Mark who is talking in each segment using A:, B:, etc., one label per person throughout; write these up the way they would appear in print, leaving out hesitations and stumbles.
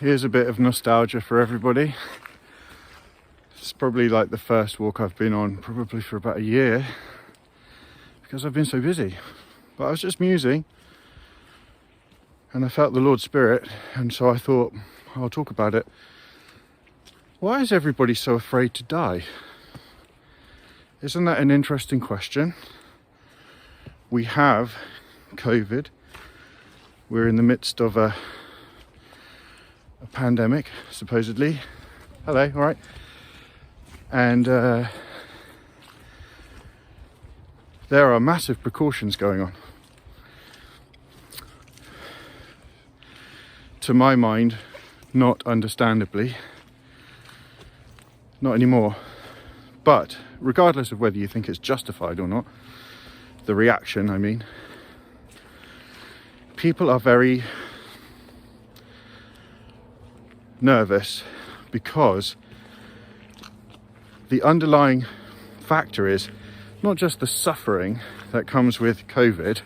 A: Here's a bit of nostalgia for everybody. It's probably like the first walk I've been on probably for about a year because I've been so busy. But I was just musing and I felt the Lord's Spirit, and so I thought I'll talk about it. Why is everybody so afraid to die? Isn't that an interesting question? We have COVID. We're in the midst of a pandemic, supposedly. Hello, all right. And there are massive precautions going on. To my mind, not understandably, not anymore. But regardless of whether you think it's justified or not, the reaction, I mean, people are very nervous because the underlying factor is not just the suffering that comes with COVID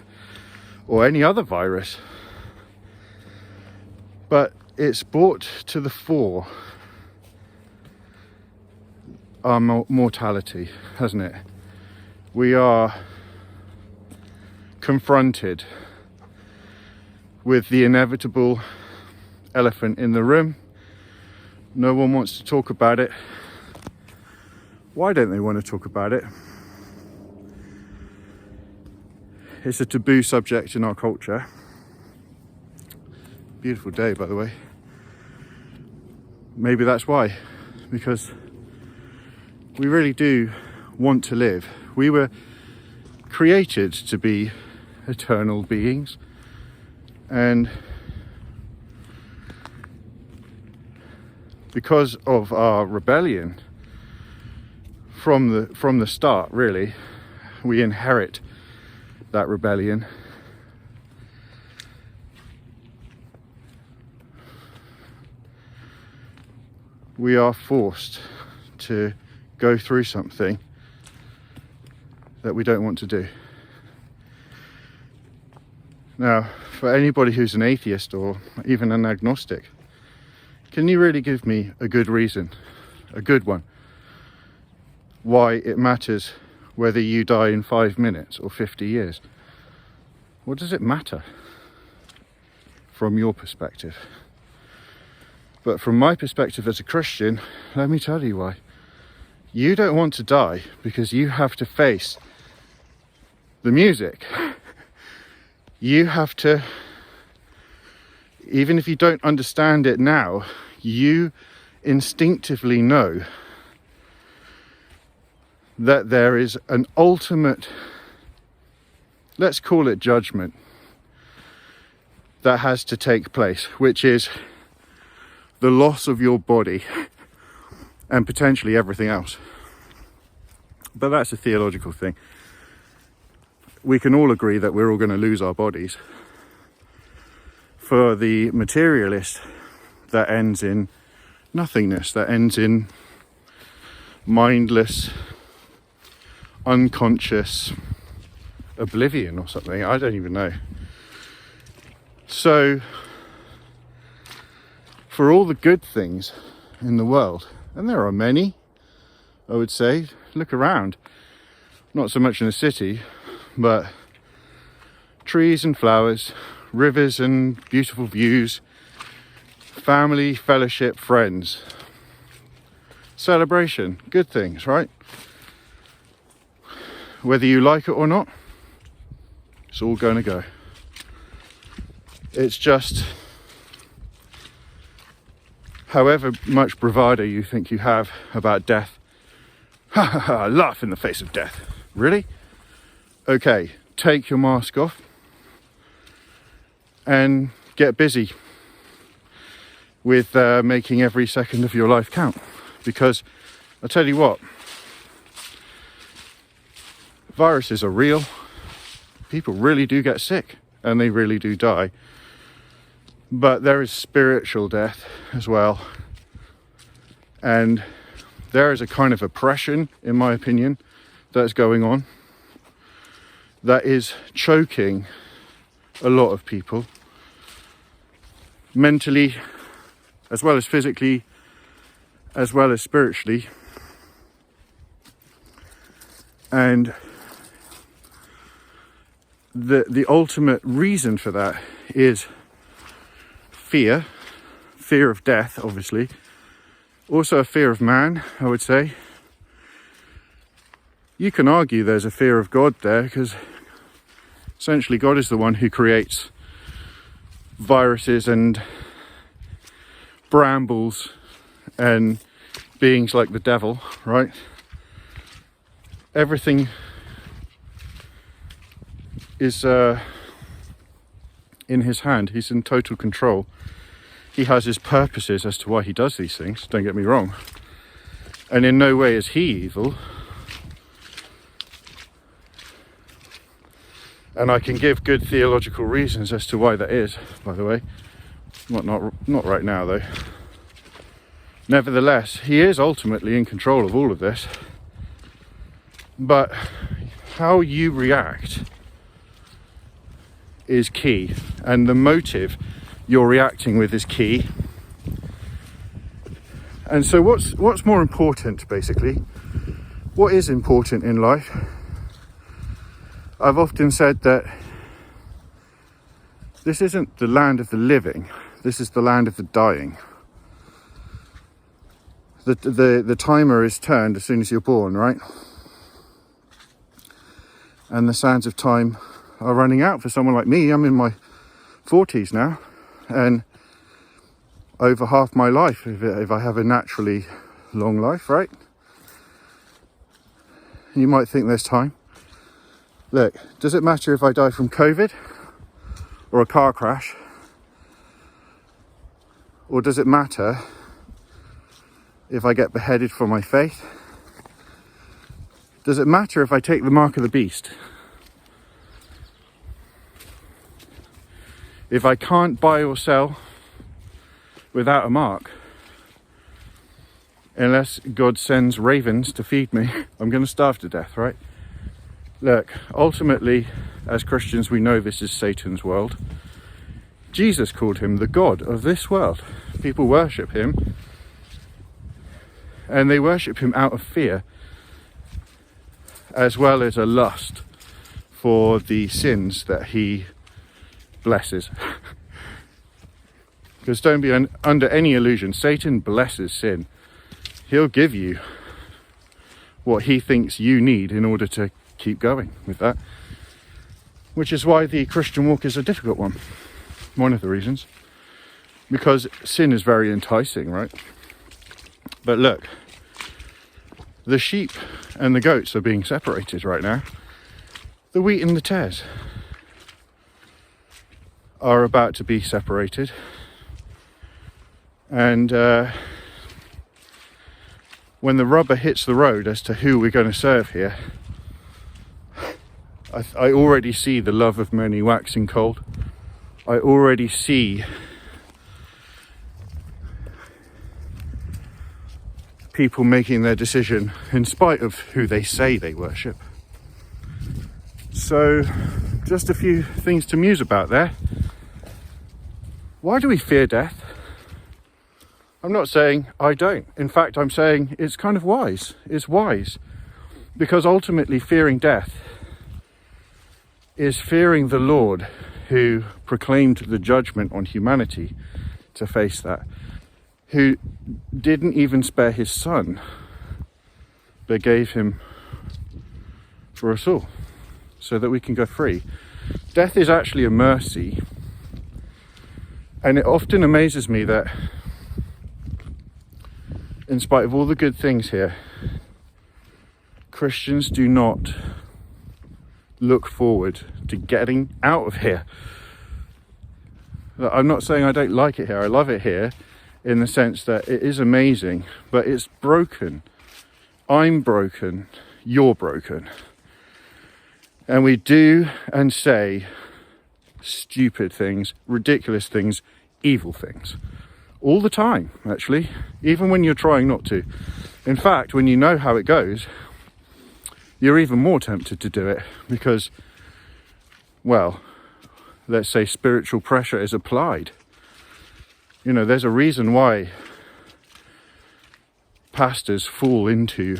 A: or any other virus, but it's brought to the fore our mortality, hasn't it? We are confronted with the inevitable elephant in the room. No one wants to talk about it. Why don't they want to talk about it? It's a taboo subject in our culture. Beautiful day, by the way. Maybe that's why, because we really do want to live. We were created to be eternal beings, and because of our rebellion from the start, really, we inherit that rebellion. We are forced to go through something that we don't want to do. Now, for anybody who's an atheist or even an agnostic, can you really give me a good reason, a good one, why it matters whether you die in 5 minutes or 50 years? What does it matter from your perspective? But from my perspective as a Christian, let me tell you why. You don't want to die because you have to face the music. You have to, even if you don't understand it now, you instinctively know that there is an ultimate, let's call it judgment, that has to take place, which is the loss of your body and potentially everything else. But that's a theological thing. We can all agree that we're all going to lose our bodies. For the materialist, that ends in nothingness, that ends in mindless, unconscious oblivion or something. I don't even know. So, for all the good things in the world, and there are many, I would say, look around. Not so much in the city, but trees and flowers, rivers and beautiful views, family, fellowship, friends, celebration, good things, right? Whether you like it or not, it's all going to go. It's just, however much bravado you think you have about death, laugh in the face of death. Really? Okay, take your mask off and get busy with making every second of your life count. Because I'll tell you what, viruses are real. People really do get sick and they really do die. But there is spiritual death as well. And there is a kind of oppression, in my opinion, that's going on, that is choking a lot of people mentally, as well as physically, as well as spiritually. And the ultimate reason for that is fear of death, obviously. Also a fear of man, I would say. You can argue there's a fear of God there, because essentially God is the one who creates viruses and brambles and beings like the devil, right? Everything is in his hand. He's in total control. He has his purposes as to why he does these things, don't get me wrong. And in no way is he evil. And I can give good theological reasons as to why that is, by the way. Not right now, though. Nevertheless, he is ultimately in control of all of this. But how you react is key, and the motive you're reacting with is key. And so what's more important, basically? What is important in life? I've often said that this isn't the land of the living, this is the land of the dying. The timer is turned as soon as you're born, right? And the sands of time are running out for someone like me. I'm in my 40s now, and over half my life, if I have a naturally long life, right? You might think there's time. Look, does it matter if I die from COVID or a car crash? Or does it matter if I get beheaded for my faith? Does it matter if I take the mark of the beast? If I can't buy or sell without a mark, unless God sends ravens to feed me, I'm going to starve to death, right? Look, ultimately, as Christians, we know this is Satan's world. Jesus called him the God of this world. People worship him, and they worship him out of fear, as well as a lust for the sins that he blesses. Because don't be under any illusion, Satan blesses sin. He'll give you what he thinks you need in order to keep going with that. Which is why the Christian walk is a difficult one. One of the reasons. Because sin is very enticing, right? But look, the sheep and the goats are being separated right now. The wheat and the tares are about to be separated. And when the rubber hits the road as to who we're going to serve here, I already see the love of many waxing cold. I already see people making their decision in spite of who they say they worship. So, just a few things to muse about there. Why do we fear death? I'm not saying I don't. In fact, I'm saying it's kind of wise. It's wise. Because ultimately fearing death is fearing the Lord who proclaimed the judgment on humanity to face that, who didn't even spare his son, but gave him for us all, so that we can go free. Death is actually a mercy, and it often amazes me that in spite of all the good things here, Christians do not look forward to getting out of here. I'm not saying I don't like it here, I love it here in the sense that it is amazing, but it's broken. I'm broken, you're broken. And we do and say stupid things, ridiculous things, evil things. All the time, actually, even when you're trying not to. In fact, when you know how it goes, you're even more tempted to do it because, well, let's say spiritual pressure is applied. You know, there's a reason why pastors fall into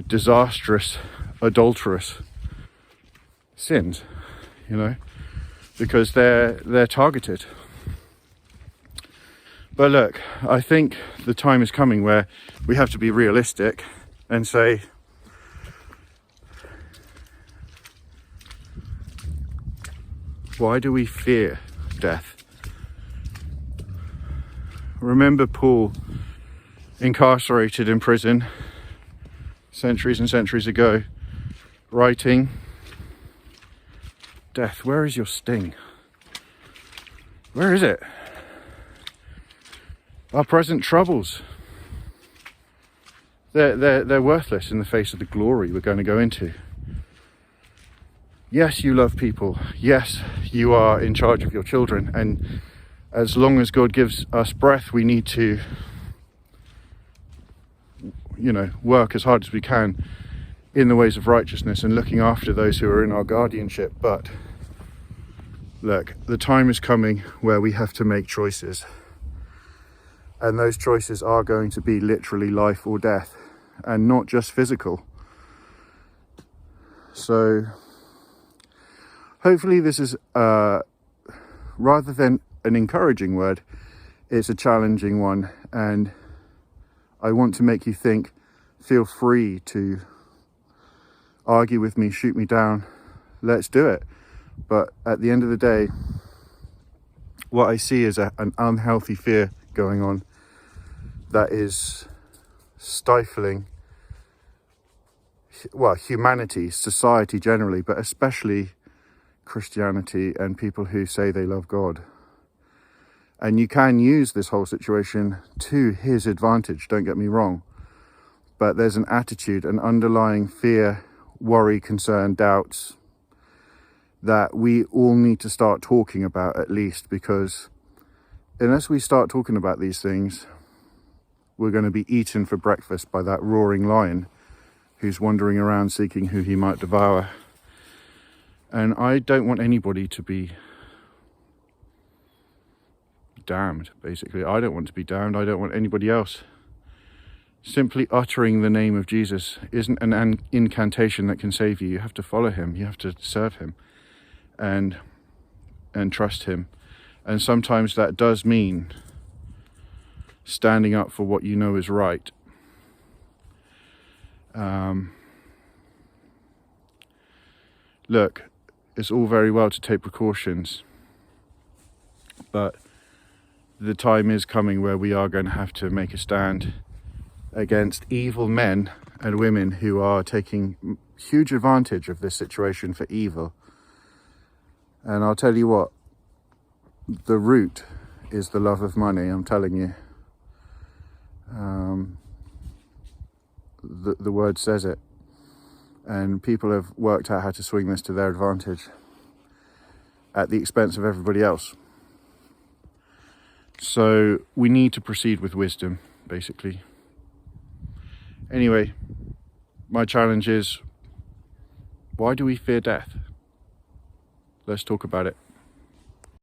A: disastrous, adulterous sins, you know, because they're targeted. But look, I think the time is coming where we have to be realistic and say, why do we fear death? Remember Paul, incarcerated in prison centuries and centuries ago, writing, "Death, where is your sting? Where is it? Our present troubles, they're worthless in the face of the glory we're going to go into." Yes, you love people. Yes, you are in charge of your children. And as long as God gives us breath, we need to, you know, work as hard as we can in the ways of righteousness and looking after those who are in our guardianship. But look, the time is coming where we have to make choices. And those choices are going to be literally life or death, and not just physical. So hopefully this is, rather than an encouraging word, it's a challenging one. And I want to make you think. Feel free to argue with me, shoot me down. Let's do it. But at the end of the day, what I see is an unhealthy fear going on that is stifling, well, humanity, society generally, but especially Christianity and people who say they love God. And you can use this whole situation to his advantage, don't get me wrong. But there's an attitude, an underlying fear, worry, concern, doubts that we all need to start talking about, at least, because unless we start talking about these things, we're going to be eaten for breakfast by that roaring lion who's wandering around seeking who he might devour. And I don't want anybody to be damned, basically. I don't want to be damned. I don't want anybody else. Simply uttering the name of Jesus isn't an incantation that can save you. You have to follow him. You have to serve him and trust him. And sometimes that does mean standing up for what you know is right. Look, it's all very well to take precautions, but the time is coming where we are going to have to make a stand against evil men and women who are taking huge advantage of this situation for evil. And I'll tell you what, the root is the love of money, I'm telling you. The word says it. And people have worked out how to swing this to their advantage at the expense of everybody else. So we need to proceed with wisdom, basically. Anyway, my challenge is, why do we fear death? Let's talk about it.